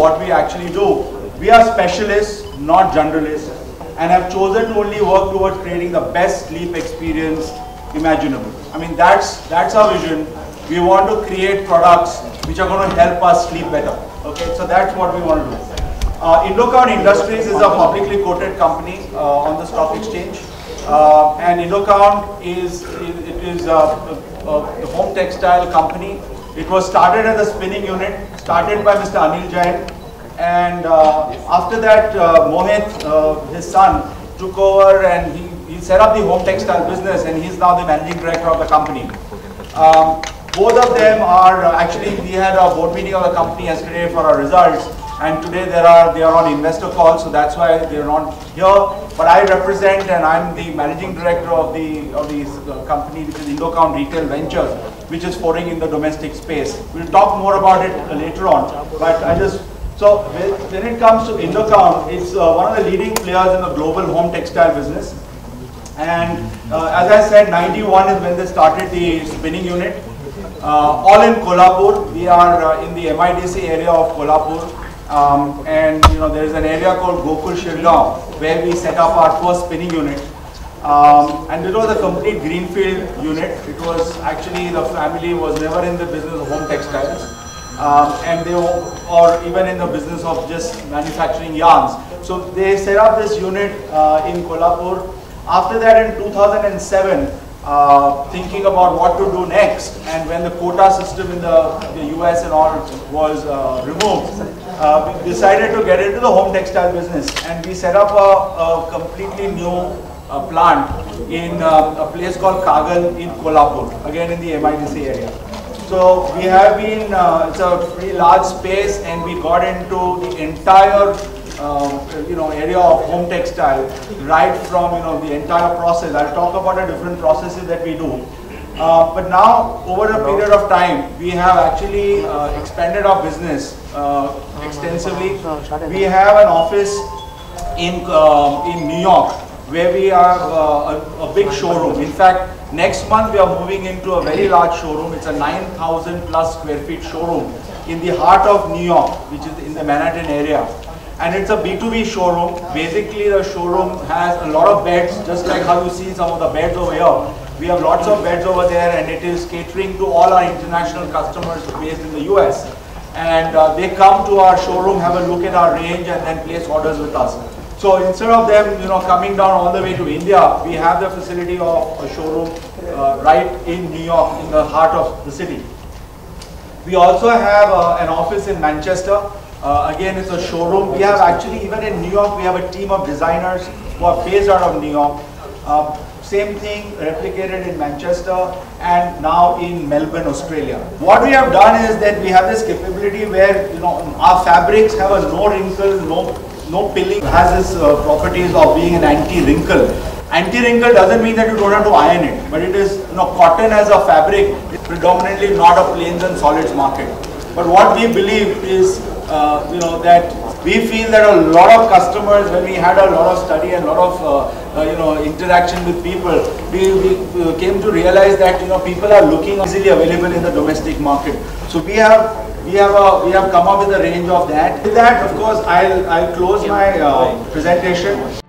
what we actually do. We are specialists, not generalists, and have chosen to only work towards creating the best sleep experience imaginable. I mean, that's our vision. We want to create products which are going to help us sleep better. Okay, so that's what we want to do. Indocount Industries is a publicly quoted company on the stock exchange, and Indocount is a home textile company. It was started as a spinning unit, started by Mr. Anil Jain, and after that Mohit, his son, took over and he set up the home textile business, and he's now the managing director of the company. Both of them are actually, we had a board meeting of the company yesterday for our results, and today they are on investor calls, so that's why they're not here. But I represent, and I'm the managing director of the company, which is Indocount Retail Ventures, which is foraying in the domestic space. We'll talk more about it later on. But so when it comes to Indocount, it's one of the leading players in the global home textile business. And as I said, 91 is when they started the spinning unit. All in Kolhapur. We are in the MIDC area of Kolhapur. And there is an area called Gokul Shirgaon where we set up our first spinning unit. And it was a complete greenfield unit. It was actually, the family was never in the business of home textiles. And they were, or even in the business of just manufacturing yarns. So they set up this unit in Kolhapur. After that, in 2007, thinking about what to do next, and when the quota system in the US and all was removed, we decided to get into the home textile business, and we set up a completely new plant in a place called Kagal in Kolhapur, again in the MIDC area. So we have been, it's a pretty large space, and we got into the entire area of home textile, right from the entire process. I'll talk about the different processes that we do. But now, over a period of time, we have actually expanded our business extensively. We have an office in New York where we have a big showroom. In fact, next month we are moving into a very large showroom. It's a 9,000 plus square feet showroom in the heart of New York, which is in the Manhattan area. And it's a B2B showroom. Basically, the showroom has a lot of beds, just like how you see some of the beds over here. We have lots of beds over there, and it is catering to all our international customers based in the US. And they come to our showroom, have a look at our range, and then place orders with us. So instead of them, coming down all the way to India, we have the facility of a showroom right in New York, in the heart of the city. We also have an office in Manchester. Again, it's a showroom. We have actually, even in New York, we have a team of designers who are based out of New York. Same thing replicated in Manchester and now in Melbourne, Australia. What we have done is that we have this capability where our fabrics have a no wrinkle, no pilling. It has this properties of being an anti-wrinkle. Anti-wrinkle doesn't mean that you don't have to iron it, but it is cotton as a fabric is predominantly not a plains and solids market. But what we believe is that we feel that a lot of customers, when we had a lot of study and a lot of interaction with people, we came to realize that people are looking easily available in the domestic market. So we have come up with a range of that. With that, of course, I'll close my presentation.